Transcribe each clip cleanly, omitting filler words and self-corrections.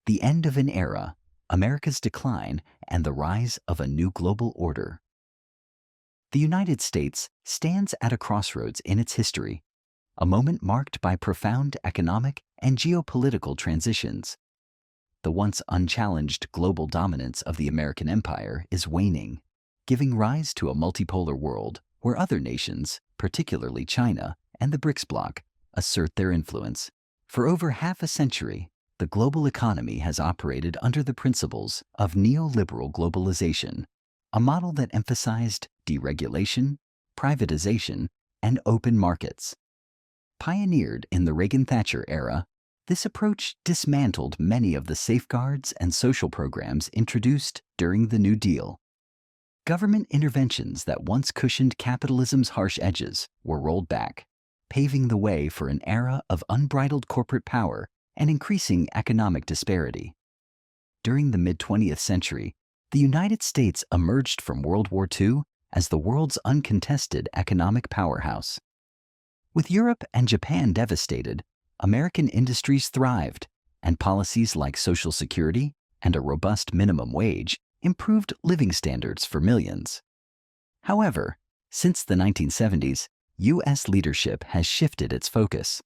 The End of an Era, America's Decline, and the Rise of a New Global Order. The United States stands at a crossroads in its history, a moment marked by profound economic and geopolitical transitions. The once unchallenged global dominance of the American empire is waning, giving rise to a multipolar world where other nations, particularly China and the BRICS bloc, assert their influence. For over half a century, the global economy has operated under the principles of neoliberal globalization, a model that emphasized deregulation, privatization, and open markets. Pioneered in the Reagan-Thatcher era, this approach dismantled many of the safeguards and social programs introduced during the New Deal. Government interventions that once cushioned capitalism's harsh edges were rolled back, paving the way for an era of unbridled corporate power and increasing economic disparity. During the mid-20th century, the United States emerged from World War II as the world's uncontested economic powerhouse. With Europe and Japan devastated, American industries thrived, and policies like Social Security and a robust minimum wage improved living standards for millions. However, since the 1970s, U.S. leadership has shifted its focus.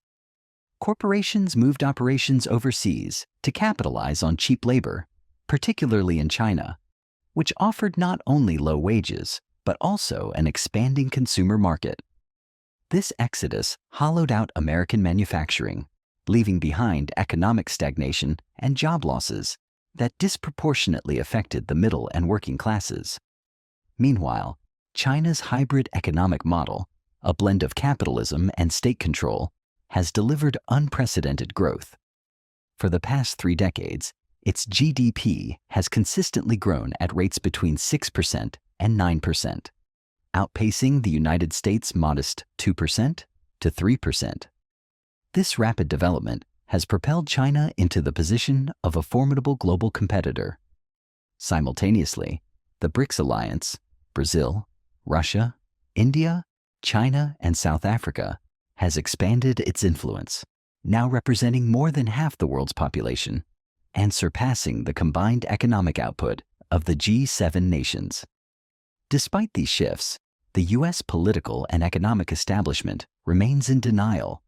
Corporations moved operations overseas to capitalize on cheap labor, particularly in China, which offered not only low wages, but also an expanding consumer market. This exodus hollowed out American manufacturing, leaving behind economic stagnation and job losses that disproportionately affected the middle and working classes. Meanwhile, China's hybrid economic model, a blend of capitalism and state control, has delivered unprecedented growth. For the past 3 decades, its GDP has consistently grown at rates between 6% and 9%, outpacing the United States' modest 2% to 3%. This rapid development has propelled China into the position of a formidable global competitor. Simultaneously, the BRICS alliance, Brazil, Russia, India, China, and South Africa, has expanded its influence, now representing more than half the world's population and surpassing the combined economic output of the G7 nations. Despite these shifts, the U.S. political and economic establishment remains in denial.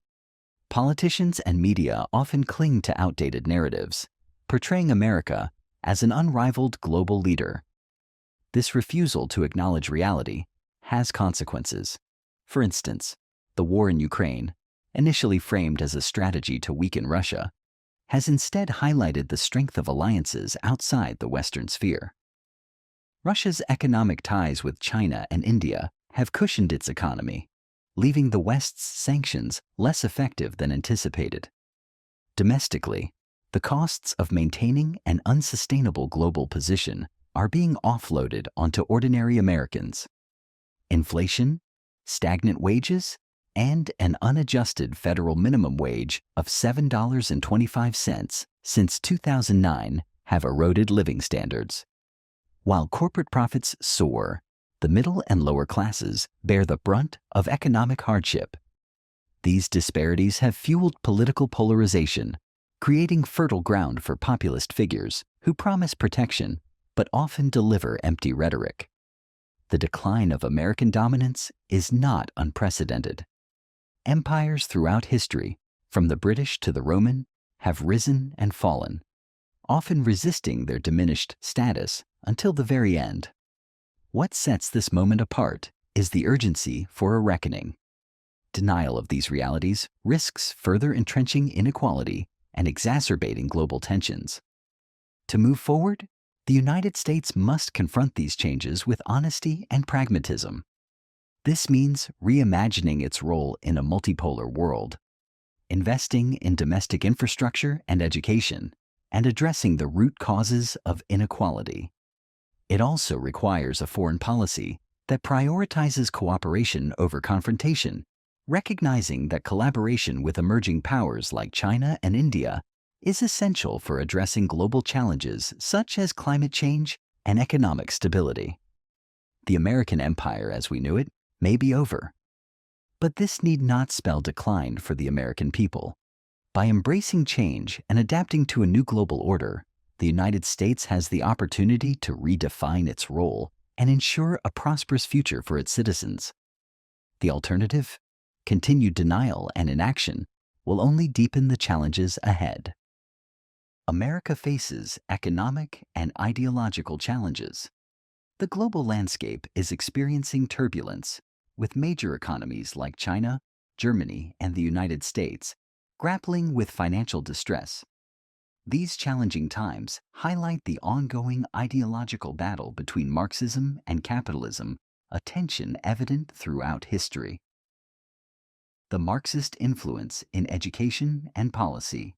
Politicians and media often cling to outdated narratives, portraying America as an unrivaled global leader. This refusal to acknowledge reality has consequences. For instance, the war in Ukraine, initially framed as a strategy to weaken Russia, has instead highlighted the strength of alliances outside the Western sphere. Russia's economic ties with China and India have cushioned its economy, leaving the West's sanctions less effective than anticipated. Domestically, the costs of maintaining an unsustainable global position are being offloaded onto ordinary Americans. Inflation, stagnant wages, and an unadjusted federal minimum wage of $7.25 since 2009 have eroded living standards. While corporate profits soar, the middle and lower classes bear the brunt of economic hardship. These disparities have fueled political polarization, creating fertile ground for populist figures who promise protection but often deliver empty rhetoric. The decline of American dominance is not unprecedented. Empires throughout history, from the British to the Roman, have risen and fallen, often resisting their diminished status until the very end. What sets this moment apart is the urgency for a reckoning. Denial of these realities risks further entrenching inequality and exacerbating global tensions. To move forward, the United States must confront these changes with honesty and pragmatism. This means reimagining its role in a multipolar world, investing in domestic infrastructure and education, and addressing the root causes of inequality. It also requires a foreign policy that prioritizes cooperation over confrontation, recognizing that collaboration with emerging powers like China and India is essential for addressing global challenges such as climate change and economic stability. The American empire as we knew it may be over, but this need not spell decline for the American people. By embracing change and adapting to a new global order, the United States has the opportunity to redefine its role and ensure a prosperous future for its citizens. The alternative, continued denial and inaction, will only deepen the challenges ahead. America faces economic and ideological challenges. The global landscape is experiencing turbulence, with major economies like China, Germany, and the United States grappling with financial distress. These challenging times highlight the ongoing ideological battle between Marxism and capitalism, a tension evident throughout history. The Marxist influence in education and policy.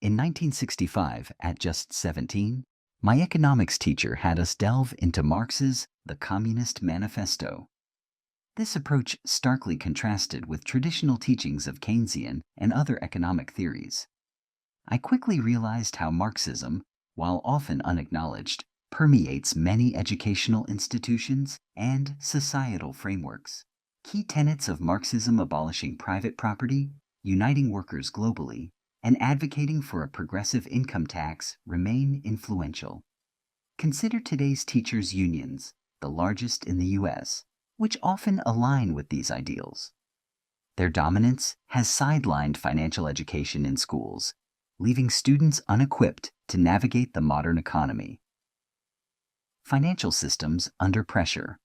In 1965, at just 17, my economics teacher had us delve into Marx's The Communist Manifesto. This approach starkly contrasted with traditional teachings of Keynesian and other economic theories. I quickly realized how Marxism, while often unacknowledged, permeates many educational institutions and societal frameworks. Key tenets of Marxism abolishing private property, uniting workers globally, and advocating for a progressive income tax remain influential. Consider today's teachers' unions, the largest in the U.S., which often align with these ideals. Their dominance has sidelined financial education in schools, leaving students unequipped to navigate the modern economy. Financial systems under pressure.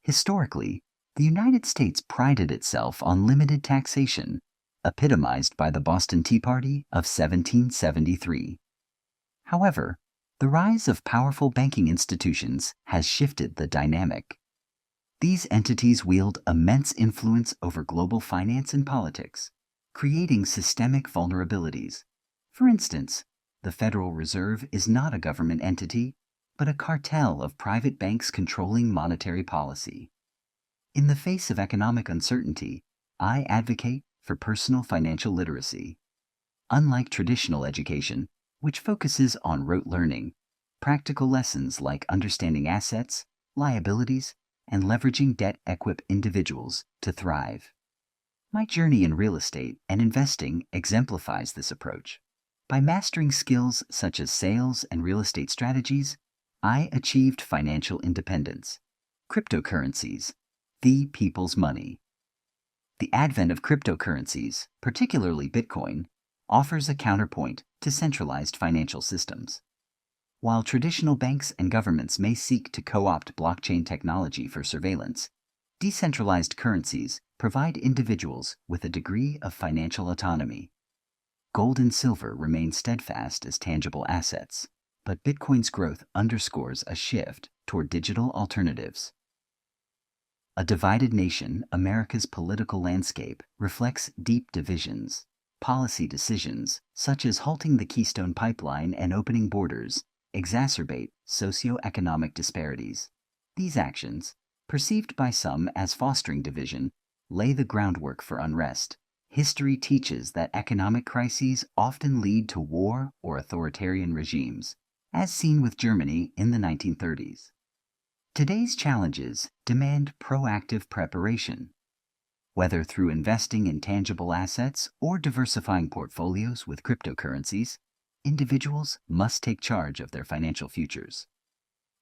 Historically, the United States prided itself on limited taxation, epitomized by the Boston Tea Party of 1773. However, the rise of powerful banking institutions has shifted the dynamic. These entities wield immense influence over global finance and politics, creating systemic vulnerabilities. For instance, the Federal Reserve is not a government entity, but a cartel of private banks controlling monetary policy. In the face of economic uncertainty, I advocate for personal financial literacy. Unlike traditional education, which focuses on rote learning, practical lessons like understanding assets, liabilities, and leveraging debt equip individuals to thrive. My journey in real estate and investing exemplifies this approach. By mastering skills such as sales and real estate strategies, I achieved financial independence. Cryptocurrencies, the people's money. The advent of cryptocurrencies, particularly Bitcoin, offers a counterpoint to centralized financial systems. While traditional banks and governments may seek to co-opt blockchain technology for surveillance, decentralized currencies provide individuals with a degree of financial autonomy. Gold and silver remain steadfast as tangible assets, but Bitcoin's growth underscores a shift toward digital alternatives. A divided nation, America's political landscape reflects deep divisions. Policy decisions, such as halting the Keystone Pipeline and opening borders, exacerbate socioeconomic disparities. These actions, perceived by some as fostering division, lay the groundwork for unrest. History teaches that economic crises often lead to war or authoritarian regimes, as seen with Germany in the 1930s. Today's challenges demand proactive preparation. Whether through investing in tangible assets or diversifying portfolios with cryptocurrencies, individuals must take charge of their financial futures.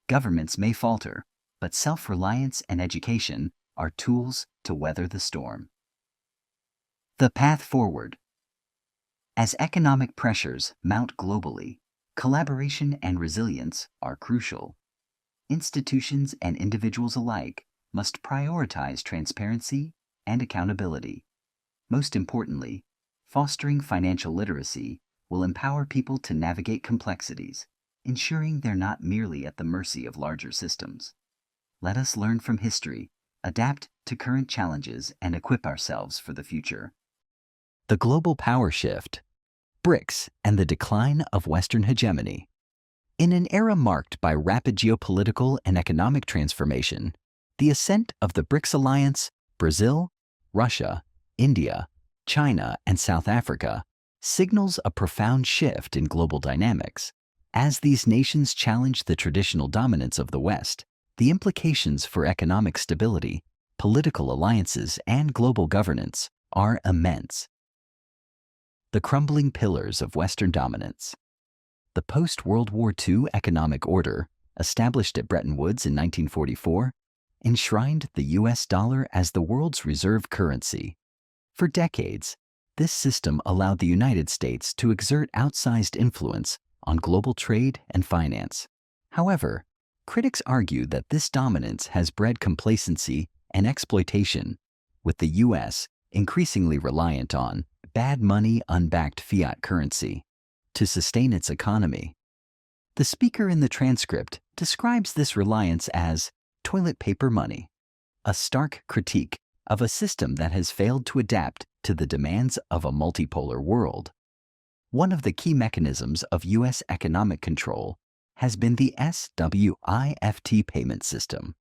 Governments may falter, but self-reliance and education are tools to weather the storm. The path forward. As economic pressures mount globally, collaboration and resilience are crucial. Institutions and individuals alike must prioritize transparency and accountability. Most importantly, fostering financial literacy will empower people to navigate complexities, ensuring they're not merely at the mercy of larger systems. Let us learn from history, adapt to current challenges, and equip ourselves for the future. The global power shift, BRICS, and the decline of Western hegemony. In an era marked by rapid geopolitical and economic transformation, the ascent of the BRICS alliance, Brazil, Russia, India, China, and South Africa, signals a profound shift in global dynamics. As these nations challenge the traditional dominance of the West, the implications for economic stability, political alliances, and global governance are immense. the crumbling pillars of Western dominance. The post-World War II economic order, established at Bretton Woods in 1944, enshrined the US dollar as the world's reserve currency. For decades, this system allowed the United States to exert outsized influence on global trade and finance. However, critics argue that this dominance has bred complacency and exploitation, with the U.S. increasingly reliant on bad money unbacked fiat currency to sustain its economy. The speaker in the transcript describes this reliance as toilet paper money, a stark critique of a system that has failed to adapt to the demands of a multipolar world. One of the key mechanisms of U.S. economic control has been the SWIFT payment system.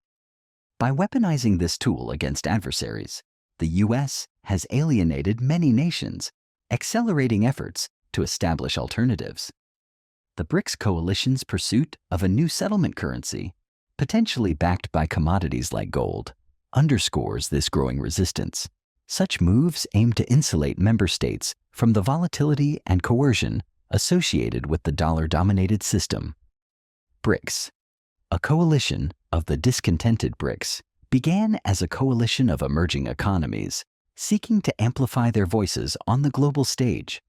By weaponizing this tool against adversaries, the U.S. has alienated many nations, accelerating efforts to establish alternatives. The BRICS coalition's pursuit of a new settlement currency, potentially backed by commodities like gold, underscores this growing resistance. Such moves aim to insulate member states from the volatility and coercion associated with the dollar-dominated system. BRICS, a coalition of the discontented BRICS, began as a coalition of emerging economies seeking to amplify their voices on the global stage.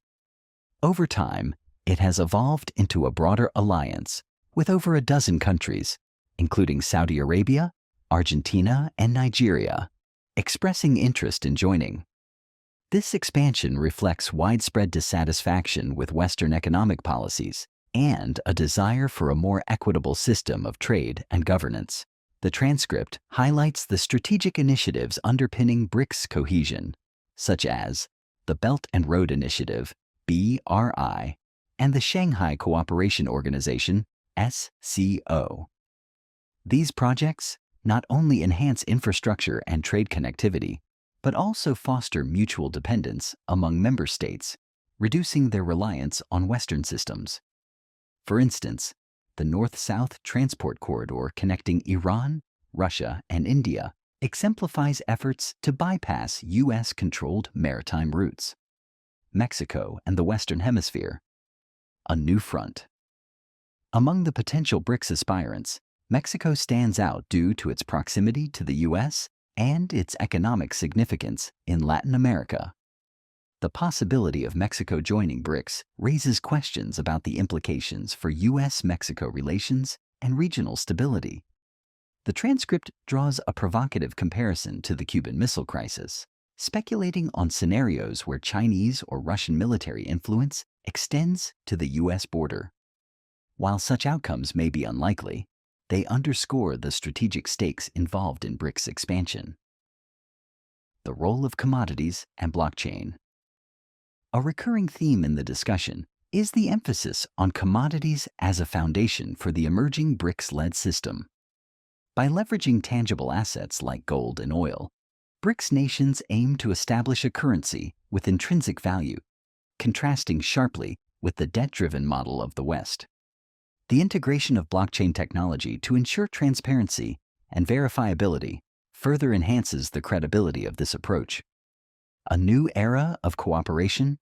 Over time, it has evolved into a broader alliance with over a dozen countries, including Saudi Arabia, Argentina, and Nigeria, expressing interest in joining. This expansion reflects widespread dissatisfaction with Western economic policies and a desire for a more equitable system of trade and governance. The transcript highlights the strategic initiatives underpinning BRICS cohesion, such as the Belt and Road Initiative, BRI, and the Shanghai Cooperation Organization, SCO. These projects not only enhance infrastructure and trade connectivity, but also foster mutual dependence among member states, reducing their reliance on Western systems. For instance, the North-South transport corridor connecting Iran, Russia, and India exemplifies efforts to bypass U.S.-controlled maritime routes. Mexico and the Western Hemisphere. A new front. Among the potential BRICS aspirants, Mexico stands out due to its proximity to the U.S. and its economic significance in Latin America. The possibility of Mexico joining BRICS raises questions about the implications for U.S.-Mexico relations and regional stability. The transcript draws a provocative comparison to the Cuban Missile Crisis, speculating on scenarios where Chinese or Russian military influence extends to the U.S. border. While such outcomes may be unlikely, they underscore the strategic stakes involved in BRICS expansion. The role of commodities and blockchain. A recurring theme in the discussion is the emphasis on commodities as a foundation for the emerging BRICS-led system. By leveraging tangible assets like gold and oil, BRICS nations aim to establish a currency with intrinsic value, contrasting sharply with the debt-driven model of the West. The integration of blockchain technology to ensure transparency and verifiability further enhances the credibility of this approach. A new era of cooperation?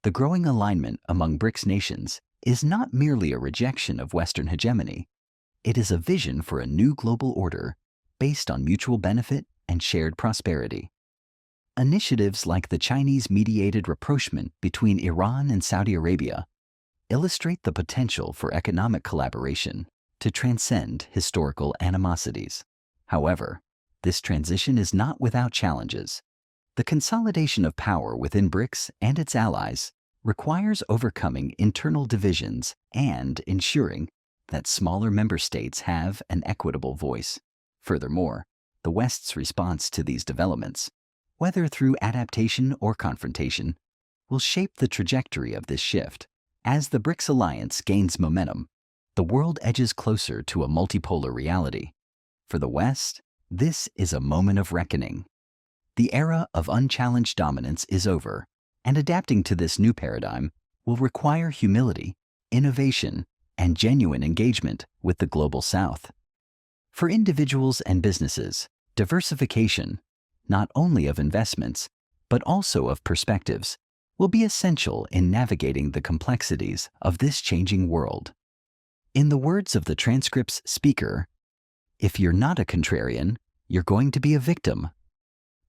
The growing alignment among BRICS nations is not merely a rejection of Western hegemony. It is a vision for a new global order based on mutual benefit and shared prosperity. Initiatives like the Chinese-mediated rapprochement between Iran and Saudi Arabia illustrate the potential for economic collaboration to transcend historical animosities. However, this transition is not without challenges. The consolidation of power within BRICS and its allies requires overcoming internal divisions and ensuring that smaller member states have an equitable voice. Furthermore, the West's response to these developments, whether through adaptation or confrontation, will shape the trajectory of this shift. As the BRICS alliance gains momentum, the world edges closer to a multipolar reality. For the West, this is a moment of reckoning. The era of unchallenged dominance is over, and adapting to this new paradigm will require humility, innovation, and genuine engagement with the global South. For individuals and businesses, diversification, not only of investments, but also of perspectives, will be essential in navigating the complexities of this changing world. In the words of the transcript's speaker, "If you're not a contrarian, you're going to be a victim."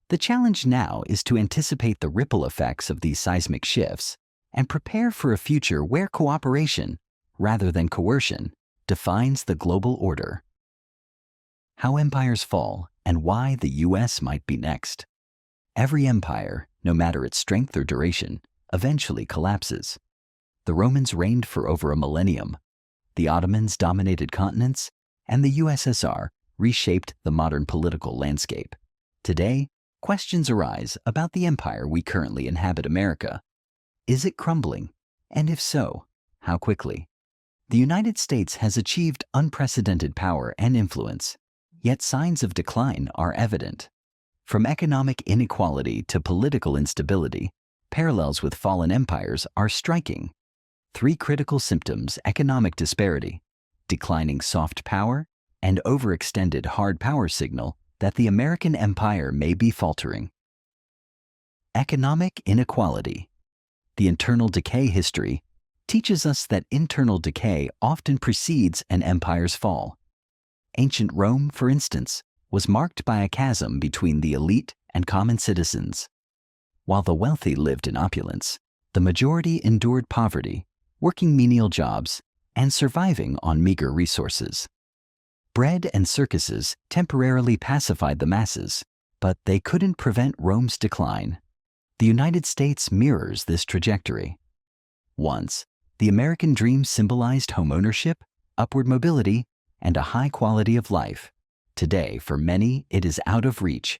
The challenge now is to anticipate the ripple effects of these seismic shifts and prepare for a future where cooperation, rather than coercion, defines the global order. How empires fall and why the U.S. might be next. Every empire, no matter its strength or duration, eventually collapses. The Romans reigned for over a millennium. The Ottomans dominated continents, and the USSR reshaped the modern political landscape. Today, questions arise about the empire we currently inhabit, America. Is it crumbling? And if so, how quickly? The United States has achieved unprecedented power and influence, yet signs of decline are evident. From economic inequality to political instability, parallels with fallen empires are striking. Three critical symptoms: economic disparity, declining soft power, and overextended hard power signal that the American empire may be faltering. Economic inequality. The internal decay history teaches us that internal decay often precedes an empire's fall. Ancient Rome, for instance, was marked by a chasm between the elite and common citizens. While the wealthy lived in opulence, the majority endured poverty, working menial jobs, and surviving on meager resources. Bread and circuses temporarily pacified the masses, but they couldn't prevent Rome's decline. The United States mirrors this trajectory. Once, the American dream symbolized homeownership, upward mobility, and a high quality of life. Today, for many, it is out of reach.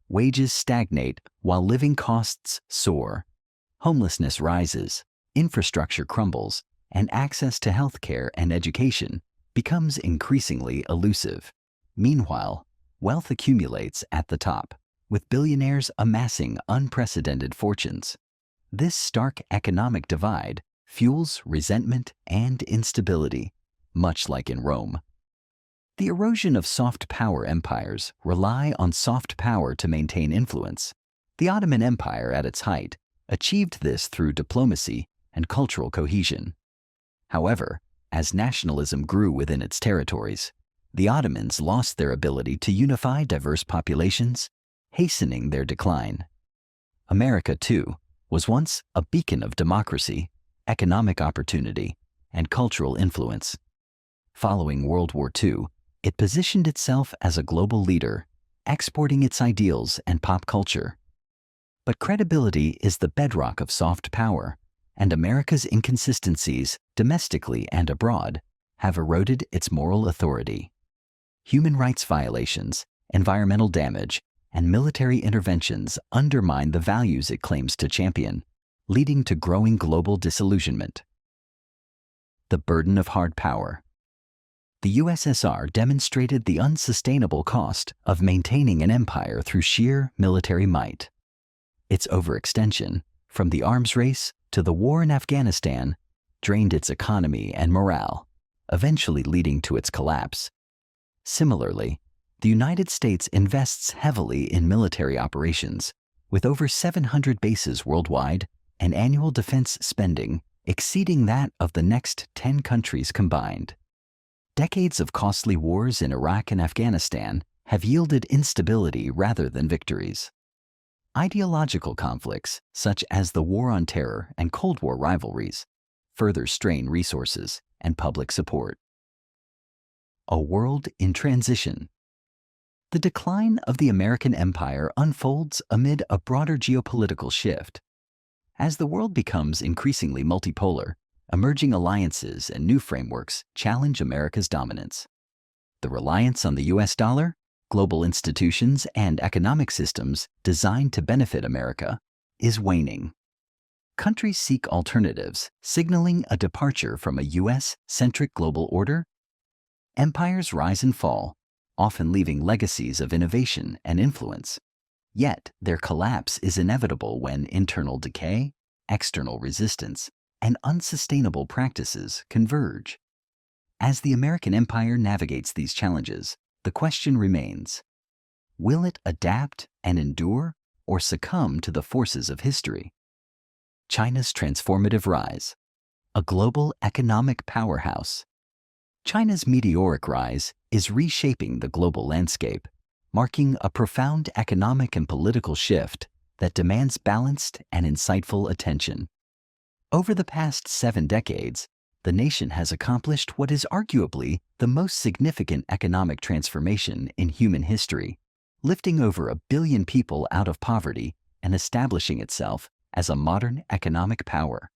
Wages stagnate while living costs soar. Homelessness rises, infrastructure crumbles, and access to health care and education becomes increasingly elusive. Meanwhile, wealth accumulates at the top, with billionaires amassing unprecedented fortunes. This stark economic divide fuels resentment and instability, much like in Rome. The erosion of soft power empires rely on soft power to maintain influence. The Ottoman Empire, at its height, achieved this through diplomacy and cultural cohesion. However, as nationalism grew within its territories, the Ottomans lost their ability to unify diverse populations, hastening their decline. America, too, was once a beacon of democracy, economic opportunity, and cultural influence. Following World War II, it positioned itself as a global leader, exporting its ideals and pop culture. But credibility is the bedrock of soft power, and America's inconsistencies, domestically and abroad, have eroded its moral authority. Human rights violations, environmental damage, and military interventions undermine the values it claims to champion, leading to growing global disillusionment. The burden of hard power. The USSR demonstrated the unsustainable cost of maintaining an empire through sheer military might. Its overextension, from the arms race to the war in Afghanistan, drained its economy and morale, eventually leading to its collapse. Similarly, the United States invests heavily in military operations, with over 700 bases worldwide and annual defense spending exceeding that of the next 10 countries combined. Decades of costly wars in Iraq and Afghanistan have yielded instability rather than victories. Ideological conflicts, such as the War on Terror and Cold War rivalries, further strain resources and public support. A world in transition. The decline of the American empire unfolds amid a broader geopolitical shift. As the world becomes increasingly multipolar, emerging alliances and new frameworks challenge America's dominance. The reliance on the US dollar, global institutions, and economic systems designed to benefit America is waning. Countries seek alternatives, signaling a departure from a US-centric global order. Empires rise and fall, often leaving legacies of innovation and influence. Yet, their collapse is inevitable when internal decay, external resistance, and unsustainable practices converge. As the American empire navigates these challenges, the question remains: will it adapt and endure, or succumb to the forces of history? China's transformative rise. A global economic powerhouse. China's meteoric rise is reshaping the global landscape, marking a profound economic and political shift that demands balanced and insightful attention. Over the past 7 decades, the nation has accomplished what is arguably the most significant economic transformation in human history, lifting over 1 billion people out of poverty and establishing itself as a modern economic power.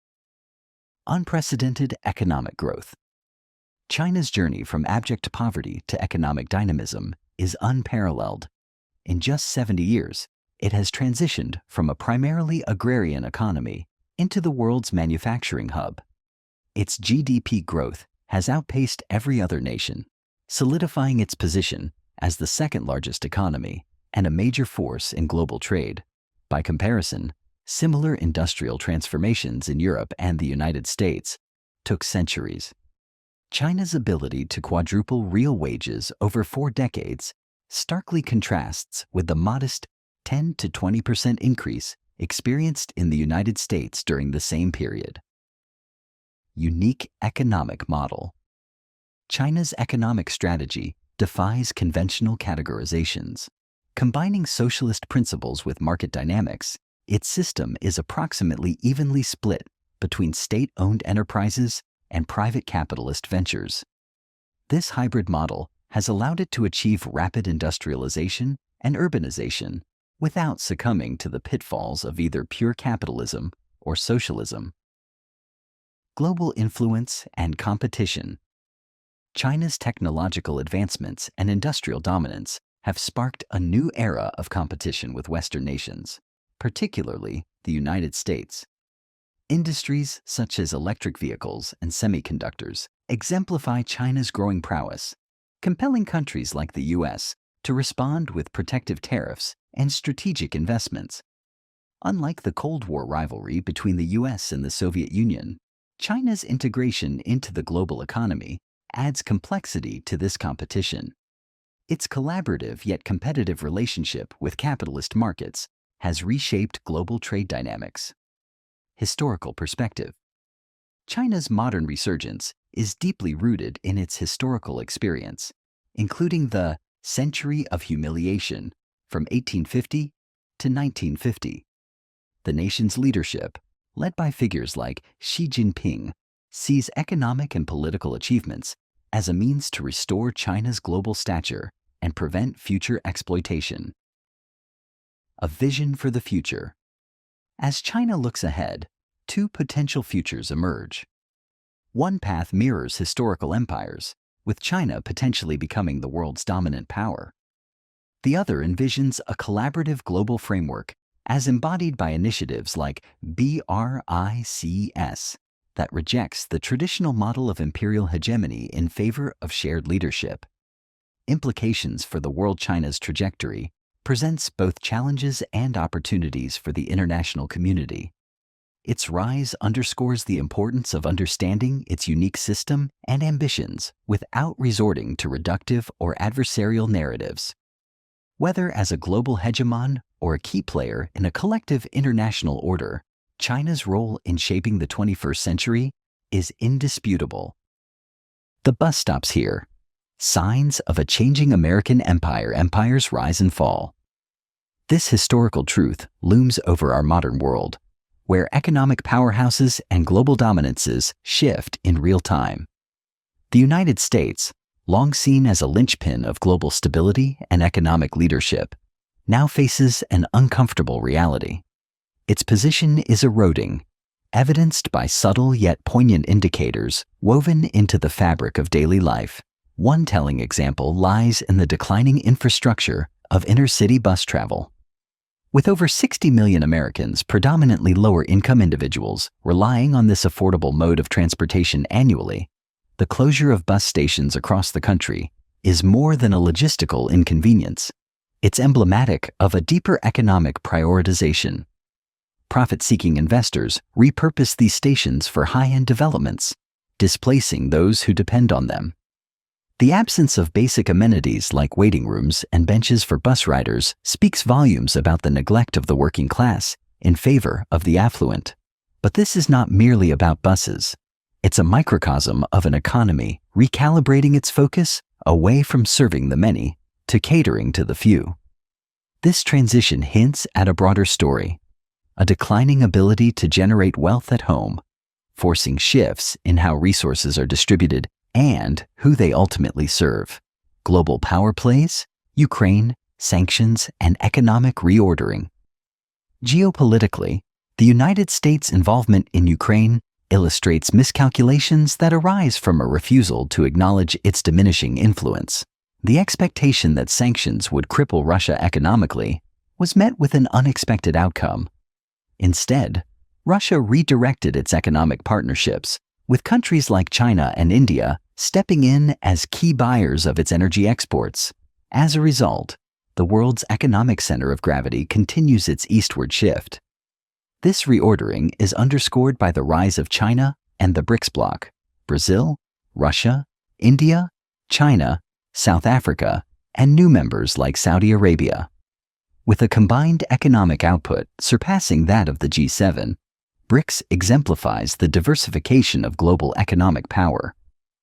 Unprecedented economic growth. China's journey from abject poverty to economic dynamism is unparalleled. In just 70 years, it has transitioned from a primarily agrarian economy into the world's manufacturing hub. Its GDP growth has outpaced every other nation, solidifying its position as the second largest economy and a major force in global trade. By comparison, similar industrial transformations in Europe and the United States took centuries. China's ability to quadruple real wages over 4 decades starkly contrasts with the modest 10 to 20% increase experienced in the United States during the same period. Unique economic model. China's economic strategy defies conventional categorizations. Combining socialist principles with market dynamics, its system is approximately evenly split between state-owned enterprises and private capitalist ventures. This hybrid model has allowed it to achieve rapid industrialization and urbanization without succumbing to the pitfalls of either pure capitalism or socialism. Global influence and competition. China's technological advancements and industrial dominance have sparked a new era of competition with Western nations, particularly the United States. Industries such as electric vehicles and semiconductors exemplify China's growing prowess, compelling countries like the US to respond with protective tariffs and strategic investments. Unlike the Cold War rivalry between the US and the Soviet Union, China's integration into the global economy adds complexity to this competition. Its collaborative yet competitive relationship with capitalist markets has reshaped global trade dynamics. Historical perspective. China's modern resurgence is deeply rooted in its historical experience, including the Century of Humiliation from 1850 to 1950. The nation's leadership, led by figures like Xi Jinping, sees economic and political achievements as a means to restore China's global stature and prevent future exploitation. A vision for the future. As China looks ahead, 2 potential futures emerge. One path mirrors historical empires, with China potentially becoming the world's dominant power. The other envisions a collaborative global framework as embodied by initiatives like BRICS that rejects the traditional model of imperial hegemony in favor of shared leadership. Implications for the world. China's trajectory presents both challenges and opportunities for the international community. Its rise underscores the importance of understanding its unique system and ambitions without resorting to reductive or adversarial narratives. Whether as a global hegemon or a key player in a collective international order, China's role in shaping the 21st century is indisputable. The bus stops here. Signs of a changing American empire. Empires rise and fall. This historical truth looms over our modern world, where economic powerhouses and global dominances shift in real time. The United States, long seen as a linchpin of global stability and economic leadership, now faces an uncomfortable reality. Its position is eroding, evidenced by subtle yet poignant indicators woven into the fabric of daily life. One telling example lies in the declining infrastructure of inner-city bus travel. With over 60 million Americans, predominantly lower-income individuals, relying on this affordable mode of transportation annually, the closure of bus stations across the country is more than a logistical inconvenience. It's emblematic of a deeper economic prioritization. Profit-seeking investors repurpose these stations for high-end developments, displacing those who depend on them. The absence of basic amenities like waiting rooms and benches for bus riders speaks volumes about the neglect of the working class in favor of the affluent. But this is not merely about buses. It's a microcosm of an economy recalibrating its focus away from serving the many to catering to the few. This transition hints at a broader story, a declining ability to generate wealth at home, forcing shifts in how resources are distributed and who they ultimately serve. Global power plays, Ukraine, sanctions, and economic reordering. Geopolitically, the United States' involvement in Ukraine illustrates miscalculations that arise from a refusal to acknowledge its diminishing influence. The expectation that sanctions would cripple Russia economically was met with an unexpected outcome. Instead, Russia redirected its economic partnerships, with countries like China and India stepping in as key buyers of its energy exports. As a result, the world's economic center of gravity continues its eastward shift. This reordering is underscored by the rise of China and the BRICS bloc: Brazil, Russia, India, China, South Africa, and new members like Saudi Arabia. With a combined economic output surpassing that of the G7, BRICS exemplifies the diversification of global economic power,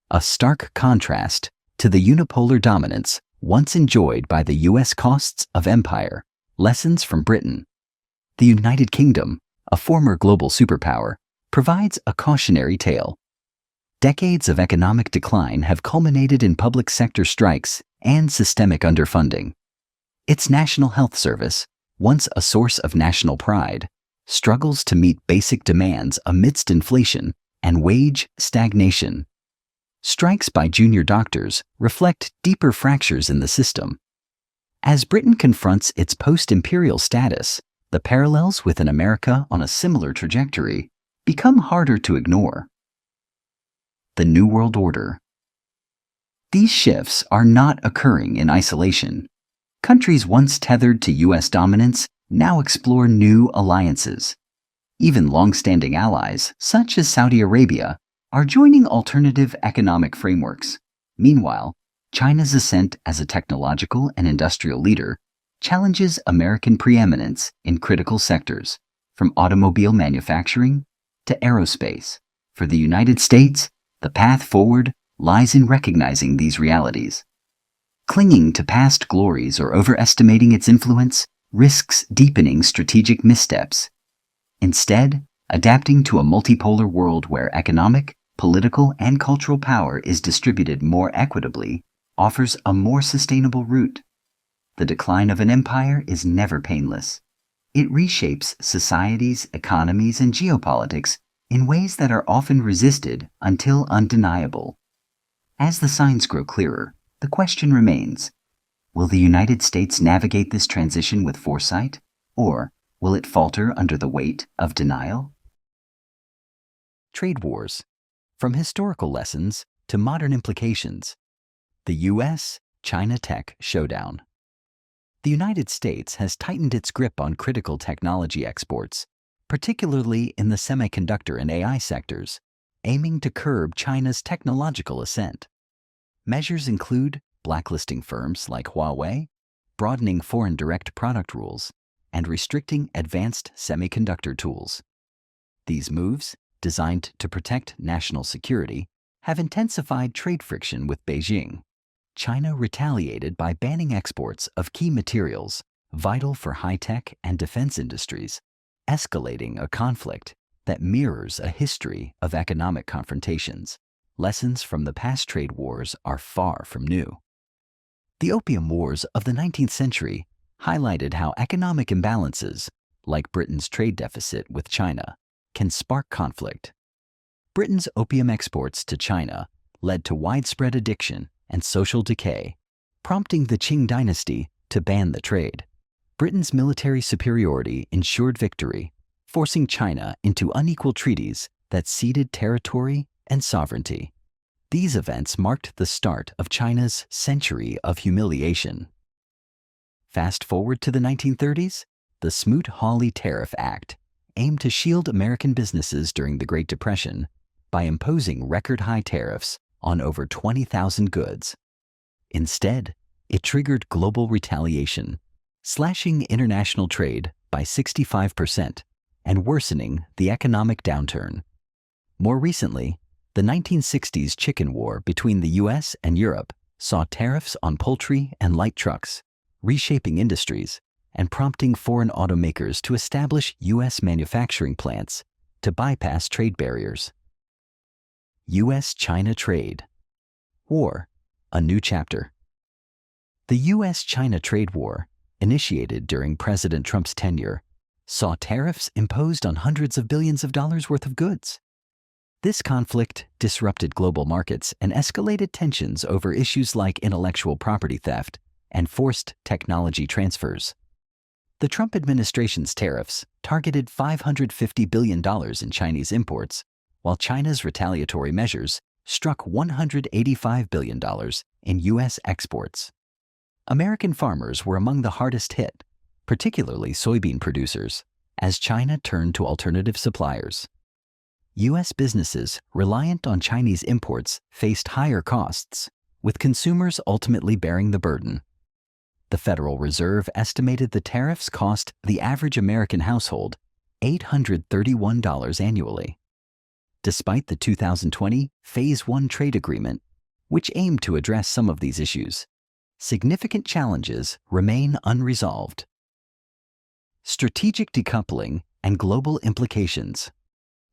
a stark contrast to the unipolar dominance once enjoyed by the U.S. costs of empire. Lessons from Britain. The United Kingdom, a former global superpower, provides a cautionary tale. Decades of economic decline have culminated in public sector strikes and systemic underfunding. Its National Health Service, once a source of national pride, struggles to meet basic demands amidst inflation and wage stagnation. Strikes by junior doctors reflect deeper fractures in the system. As Britain confronts its post-imperial status, the parallels with an America on a similar trajectory become harder to ignore. The New World Order. These shifts are not occurring in isolation. Countries once tethered to U.S. dominance now explore new alliances. Even long-standing allies, such as Saudi Arabia, are joining alternative economic frameworks. Meanwhile, China's ascent as a technological and industrial leader challenges American preeminence in critical sectors, from automobile manufacturing to aerospace. For the United States, the path forward lies in recognizing these realities. Clinging to past glories or overestimating its influence risks deepening strategic missteps. Instead, adapting to a multipolar world where economic, political, and cultural power is distributed more equitably offers a more sustainable route. The decline of an empire is never painless. It reshapes societies, economies, and geopolitics in ways that are often resisted until undeniable. As the signs grow clearer, the question remains: will the United States navigate this transition with foresight, or will it falter under the weight of denial? Trade wars. From historical lessons to modern implications. The U.S.-China tech showdown. The United States has tightened its grip on critical technology exports, particularly in the semiconductor and AI sectors, aiming to curb China's technological ascent. Measures include blacklisting firms like Huawei, broadening foreign direct product rules, and restricting advanced semiconductor tools. These moves, designed to protect national security, have intensified trade friction with Beijing. China retaliated by banning exports of key materials vital for high-tech and defense industries, escalating a conflict that mirrors a history of economic confrontations. Lessons from the past trade wars are far from new. The Opium Wars of the 19th century highlighted how economic imbalances, like Britain's trade deficit with China, can spark conflict. Britain's opium exports to China led to widespread addiction and social decay, prompting the Qing dynasty to ban the trade. Britain's military superiority ensured victory, forcing China into unequal treaties that ceded territory and sovereignty. These events marked the start of China's century of humiliation. Fast forward to the 1930s, the Smoot-Hawley Tariff Act aimed to shield American businesses during the Great Depression by imposing record-high tariffs on over 20,000 goods. Instead, it triggered global retaliation, slashing international trade by 65%, and worsening the economic downturn. More recently, the 1960s chicken war between the US and Europe saw tariffs on poultry and light trucks, reshaping industries and prompting foreign automakers to establish US manufacturing plants to bypass trade barriers. US-China trade war, a new chapter. The US-China trade war, initiated during President Trump's tenure, saw tariffs imposed on hundreds of billions of dollars worth of goods. This conflict disrupted global markets and escalated tensions over issues like intellectual property theft and forced technology transfers. The Trump administration's tariffs targeted $550 billion in Chinese imports, while China's retaliatory measures struck $185 billion in U.S. exports. American farmers were among the hardest hit, particularly soybean producers, as China turned to alternative suppliers. U.S. businesses reliant on Chinese imports faced higher costs, with consumers ultimately bearing the burden. The Federal Reserve estimated the tariffs cost the average American household $831 annually. Despite the 2020 Phase 1 trade agreement, which aimed to address some of these issues, significant challenges remain unresolved. Strategic decoupling and global implications.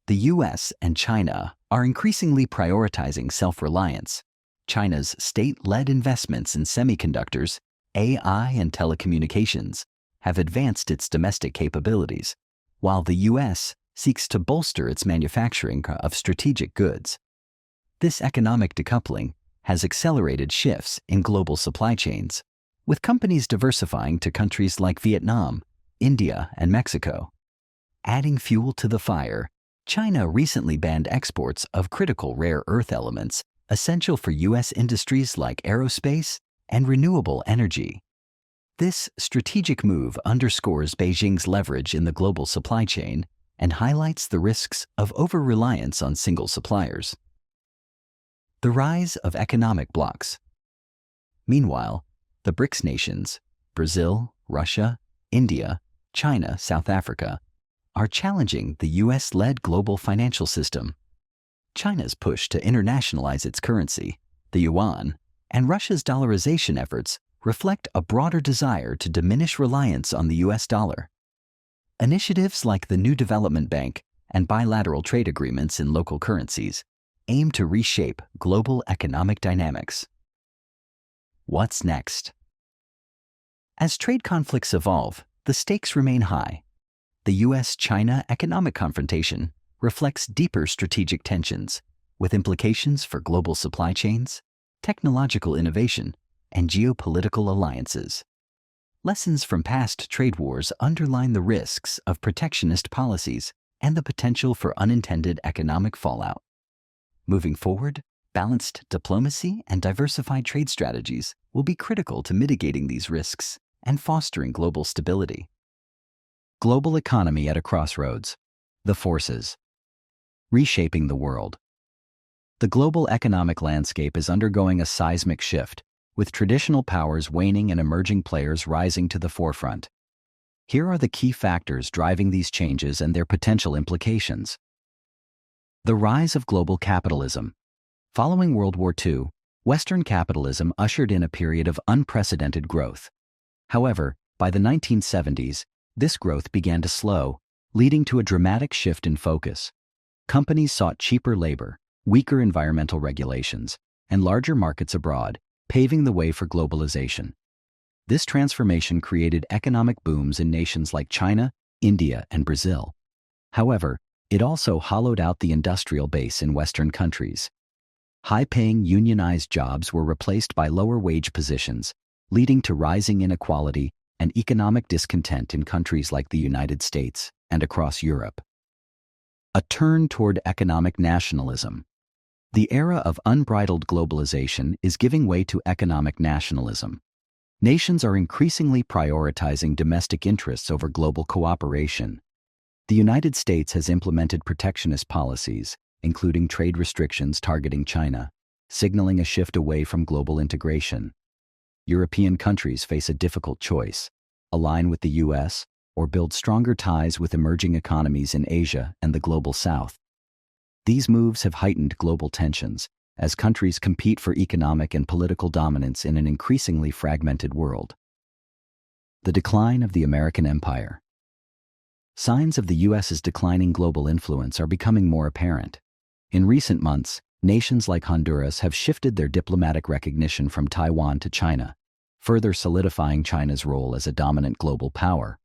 The U.S. and China are increasingly prioritizing self-reliance. China's state-led investments in semiconductors, AI, and telecommunications have advanced its domestic capabilities, while the U.S. seeks to bolster its manufacturing of strategic goods. This economic decoupling has accelerated shifts in global supply chains, with companies diversifying to countries like Vietnam, India, and Mexico. Adding fuel to the fire, China recently banned exports of critical rare earth elements essential for U.S. industries like aerospace and renewable energy. This strategic move underscores Beijing's leverage in the global supply chain and highlights the risks of over-reliance on single suppliers. The rise of economic blocs. Meanwhile, the BRICS nations, Brazil, Russia, India, China, South Africa, are challenging the U.S.-led global financial system. China's push to internationalize its currency, the yuan, and Russia's dollarization efforts reflect a broader desire to diminish reliance on the U.S. dollar. Initiatives like the New Development Bank and bilateral trade agreements in local currencies aim to reshape global economic dynamics. What's next? As trade conflicts evolve, the stakes remain high. The U.S.-China economic confrontation reflects deeper strategic tensions, with implications for global supply chains, technological innovation, and geopolitical alliances. Lessons from past trade wars underline the risks of protectionist policies and the potential for unintended economic fallout. Moving forward, balanced diplomacy and diversified trade strategies will be critical to mitigating these risks and fostering global stability. Global economy at a crossroads. The forces reshaping the world. The global economic landscape is undergoing a seismic shift, with traditional powers waning and emerging players rising to the forefront. Here are the key factors driving these changes and their potential implications. The rise of global capitalism. Following World War II, Western capitalism ushered in a period of unprecedented growth. However, by the 1970s, this growth began to slow, leading to a dramatic shift in focus. Companies sought cheaper labor, weaker environmental regulations, and larger markets abroad, paving the way for globalization. This transformation created economic booms in nations like China, India, and Brazil. However, it also hollowed out the industrial base in Western countries. High-paying unionized jobs were replaced by lower-wage positions, leading to rising inequality and economic discontent in countries like the United States and across Europe. A turn toward economic nationalism. The era of unbridled globalization is giving way to economic nationalism. Nations are increasingly prioritizing domestic interests over global cooperation. The United States has implemented protectionist policies, including trade restrictions targeting China, signaling a shift away from global integration. European countries face a difficult choice: align with the U.S. or build stronger ties with emerging economies in Asia and the global South. These moves have heightened global tensions as countries compete for economic and political dominance in an increasingly fragmented world. The decline of the American empire. Signs of the U.S.'s declining global influence are becoming more apparent. In recent months, nations like Honduras have shifted their diplomatic recognition from Taiwan to China, further solidifying China's role as a dominant global power.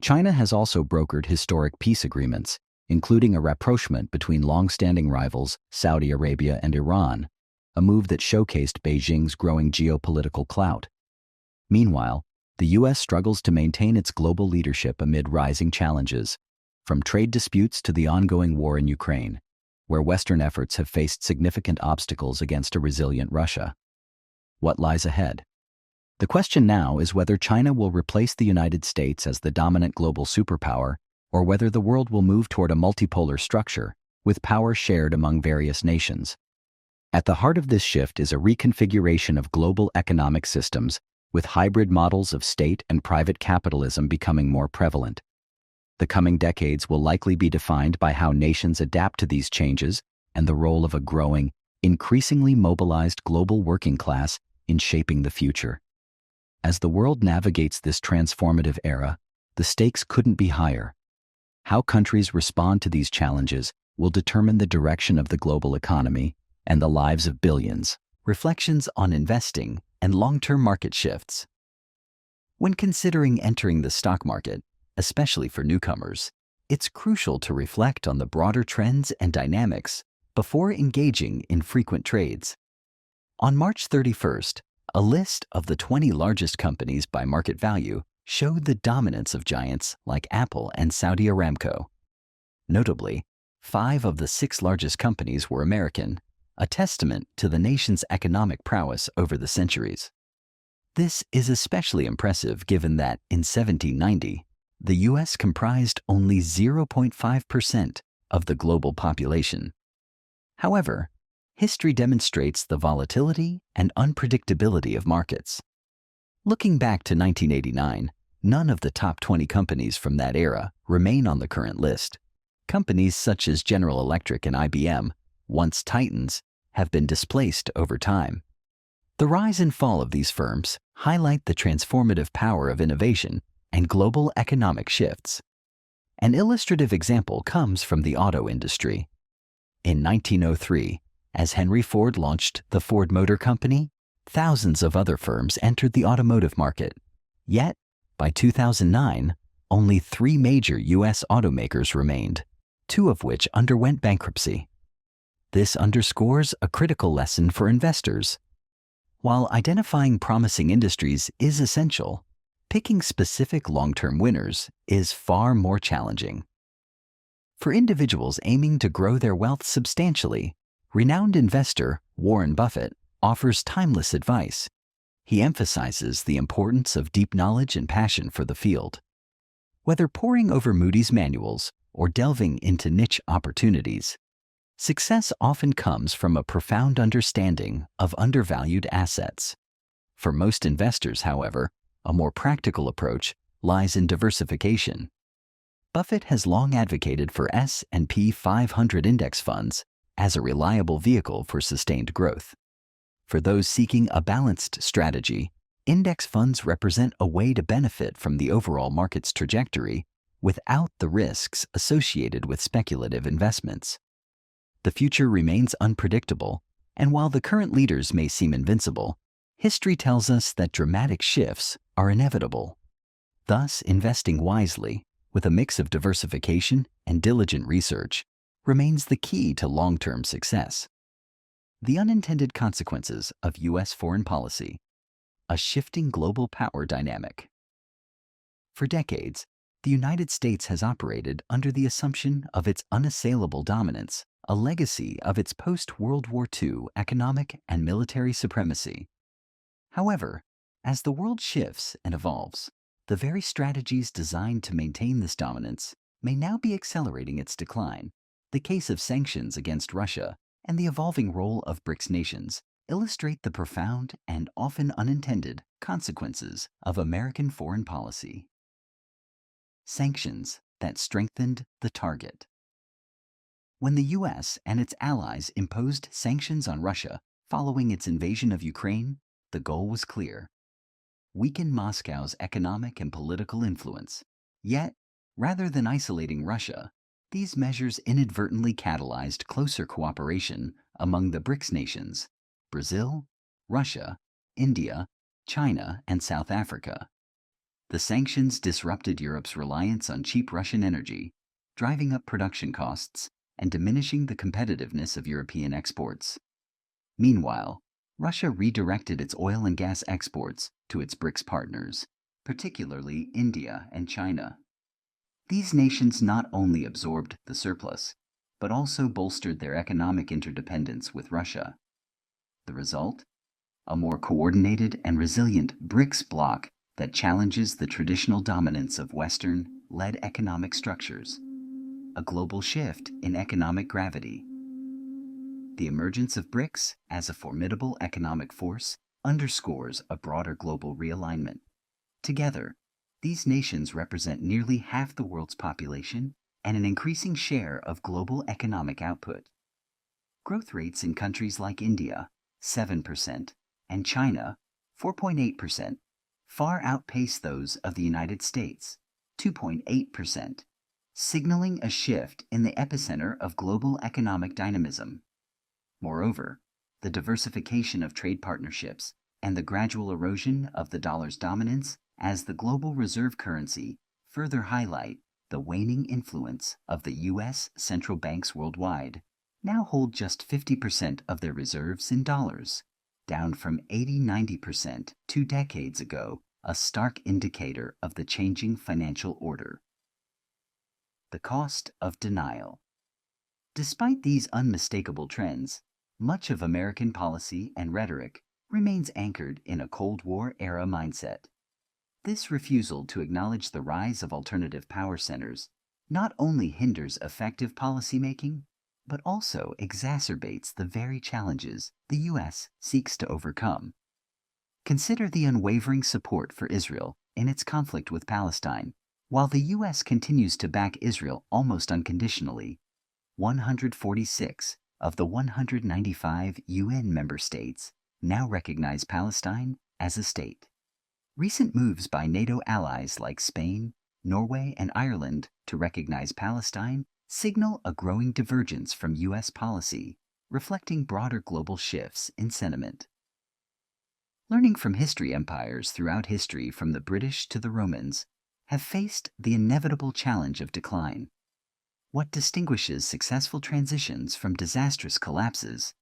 China has also brokered historic peace agreements, including a rapprochement between long-standing rivals Saudi Arabia and Iran, a move that showcased Beijing's growing geopolitical clout. Meanwhile, the U.S. struggles to maintain its global leadership amid rising challenges, from trade disputes to the ongoing war in Ukraine, where Western efforts have faced significant obstacles against a resilient Russia. What lies ahead? The question now is whether China will replace the United States as the dominant global superpower, or whether the world will move toward a multipolar structure, with power shared among various nations. At the heart of this shift is a reconfiguration of global economic systems, with hybrid models of state and private capitalism becoming more prevalent. The coming decades will likely be defined by how nations adapt to these changes and the role of a growing, increasingly mobilized global working class in shaping the future. As the world navigates this transformative era, the stakes couldn't be higher. How countries respond to these challenges will determine the direction of the global economy and the lives of billions. Reflections on investing and long-term market shifts. When considering entering the stock market, especially for newcomers, it's crucial to reflect on the broader trends and dynamics before engaging in frequent trades. On March 31st, a list of the 20 largest companies by market value showed the dominance of giants like Apple and Saudi Aramco. Notably, 5 of the 6 largest companies were American, a testament to the nation's economic prowess over the centuries. This is especially impressive given that in 1790, the U.S. comprised only 0.5% of the global population. However, history demonstrates the volatility and unpredictability of markets. Looking back to 1989, none of the top 20 companies from that era remain on the current list. Companies such as General Electric and IBM, once titans, have been displaced over time. The rise and fall of these firms highlight the transformative power of innovation and global economic shifts. An illustrative example comes from the auto industry. In 1903, as Henry Ford launched the Ford Motor Company, thousands of other firms entered the automotive market. Yet, by 2009, only 3 major U.S. automakers remained, 2 of which underwent bankruptcy. This underscores a critical lesson for investors. While identifying promising industries is essential, picking specific long-term winners is far more challenging. For individuals aiming to grow their wealth substantially, renowned investor Warren Buffett offers timeless advice. He emphasizes the importance of deep knowledge and passion for the field. Whether poring over Moody's manuals or delving into niche opportunities, success often comes from a profound understanding of undervalued assets. For most investors, however, a more practical approach lies in diversification. Buffett has long advocated for S&P 500 index funds as a reliable vehicle for sustained growth. For those seeking a balanced strategy, index funds represent a way to benefit from the overall market's trajectory without the risks associated with speculative investments. The future remains unpredictable, and while the current leaders may seem invincible, history tells us that dramatic shifts are inevitable. Thus, investing wisely, with a mix of diversification and diligent research, remains the key to long-term success. The unintended consequences of U.S. foreign policy. A shifting global power dynamic. For decades, the United States has operated under the assumption of its unassailable dominance, a legacy of its post-World War II economic and military supremacy. However, as the world shifts and evolves, the very strategies designed to maintain this dominance may now be accelerating its decline. The case of sanctions against Russia and the evolving role of BRICS nations illustrate the profound and often unintended consequences of American foreign policy. sanctions that strengthened the target. When the US and its allies imposed sanctions on Russia following its invasion of Ukraine, the goal was clear: weaken Moscow's economic and political influence. Yet, rather than isolating Russia, these measures inadvertently catalyzed closer cooperation among the BRICS nations: Brazil, Russia, India, China, and South Africa. The sanctions disrupted Europe's reliance on cheap Russian energy, driving up production costs and diminishing the competitiveness of European exports. Meanwhile, Russia redirected its oil and gas exports to its BRICS partners, particularly India and China. These nations not only absorbed the surplus, but also bolstered their economic interdependence with Russia. The result? A more coordinated and resilient BRICS bloc that challenges the traditional dominance of Western-led economic structures. A global shift in economic gravity. The emergence of BRICS as a formidable economic force underscores a broader global realignment. Together, these nations represent nearly half the world's population and an increasing share of global economic output. Growth rates in countries like India, 7%, and China, 4.8%, far outpace those of the United States, 2.8%, signaling a shift in the epicenter of global economic dynamism. Moreover, the diversification of trade partnerships and the gradual erosion of the dollar's dominance as the global reserve currency further highlight the waning influence of the U.S. central banks worldwide, now hold just 50% of their reserves in dollars, down from 80–90% 2 decades ago, a stark indicator of the changing financial order. The cost of denial. Despite these unmistakable trends, much of American policy and rhetoric remains anchored in a Cold War-era mindset. This refusal to acknowledge the rise of alternative power centers not only hinders effective policymaking, but also exacerbates the very challenges the U.S. seeks to overcome. Consider the unwavering support for Israel in its conflict with Palestine. While the U.S. continues to back Israel almost unconditionally, 146 of the 195 UN member states now recognize Palestine as a state. Recent moves by NATO allies like Spain, Norway, and Ireland to recognize Palestine signal a growing divergence from U.S. policy, reflecting broader global shifts in sentiment. Learning from history, empires throughout history, from the British to the Romans, have faced the inevitable challenge of decline. What distinguishes successful transitions from disastrous collapses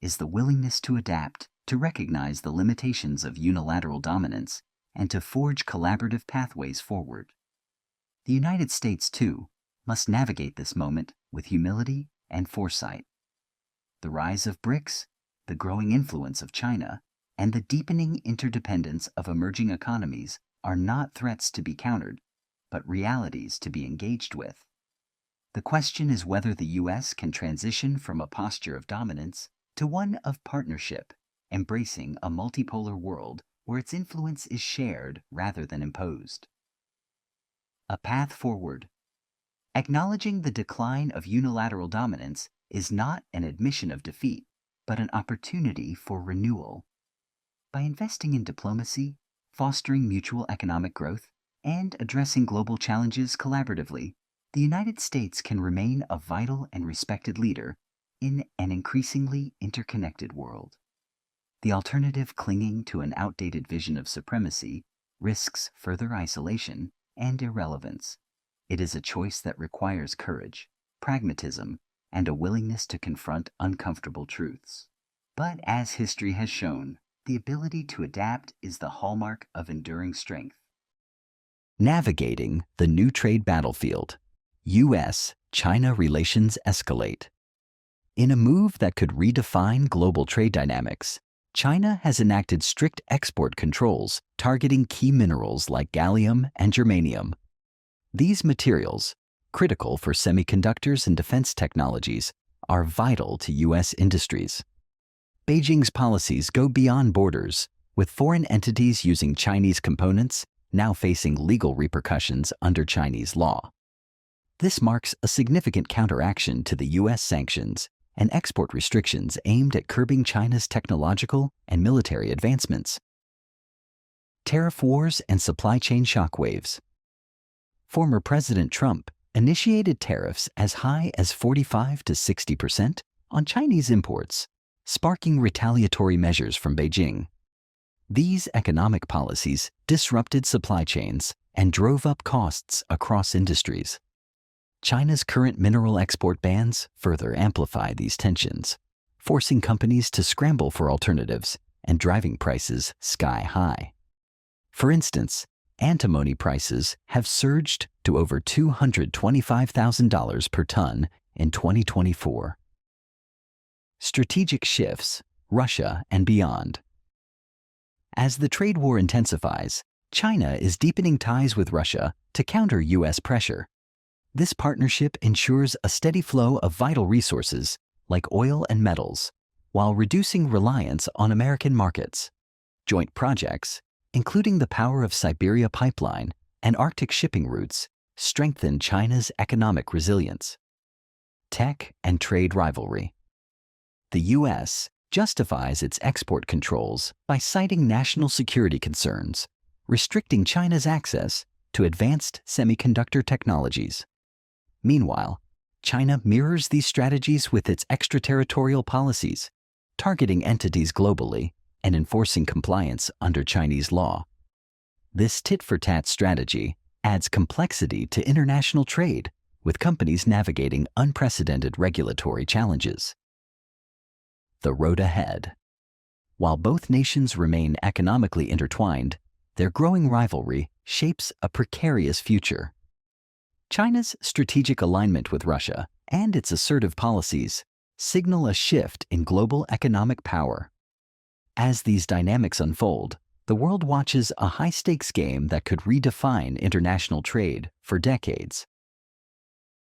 is the willingness to adapt, to recognize the limitations of unilateral dominance, and to forge collaborative pathways forward. The United States, too, must navigate this moment with humility and foresight. The rise of BRICS, the growing influence of China, and the deepening interdependence of emerging economies are not threats to be countered, but realities to be engaged with. The question is whether the U.S. can transition from a posture of dominance to one of partnership, embracing a multipolar world where its influence is shared rather than imposed. A path forward. Acknowledging the decline of unilateral dominance is not an admission of defeat, but an opportunity for renewal. By investing in diplomacy, fostering mutual economic growth, and addressing global challenges collaboratively, the United States can remain a vital and respected leader in an increasingly interconnected world. The alternative, clinging to an outdated vision of supremacy, risks further isolation and irrelevance. It is a choice that requires courage, pragmatism, and a willingness to confront uncomfortable truths. But as history has shown, the ability to adapt is the hallmark of enduring strength. Navigating the new trade battlefield. U.S.-China relations escalate. In a move that could redefine global trade dynamics, China has enacted strict export controls targeting key minerals like gallium and germanium. These materials, critical for semiconductors and defense technologies, are vital to U.S. industries. Beijing's policies go beyond borders, with foreign entities using Chinese components now facing legal repercussions under Chinese law. This marks a significant counteraction to the U.S. sanctions and export restrictions aimed at curbing China's technological and military advancements. Tariff wars and supply chain shockwaves. Former President Trump initiated tariffs as high as 45 to 60% on Chinese imports, sparking retaliatory measures from Beijing. These economic policies disrupted supply chains and drove up costs across industries. China's current mineral export bans further amplify these tensions, forcing companies to scramble for alternatives and driving prices sky high. For instance, antimony prices have surged to over $225,000 per ton in 2024. Strategic shifts, Russia and beyond. As the trade war intensifies, China is deepening ties with Russia to counter U.S. pressure. This partnership ensures a steady flow of vital resources like oil and metals, while reducing reliance on American markets. Joint projects, including the Power of Siberia pipeline and Arctic shipping routes, strengthen China's economic resilience. Tech and trade rivalry. The U.S. justifies its export controls by citing national security concerns, restricting China's access to advanced semiconductor technologies. Meanwhile, China mirrors these strategies with its extraterritorial policies, targeting entities globally and enforcing compliance under Chinese law. This tit-for-tat strategy adds complexity to international trade, with companies navigating unprecedented regulatory challenges. The road ahead. While both nations remain economically intertwined, their growing rivalry shapes a precarious future. China's strategic alignment with Russia and its assertive policies signal a shift in global economic power. As these dynamics unfold, the world watches a high-stakes game that could redefine international trade for decades.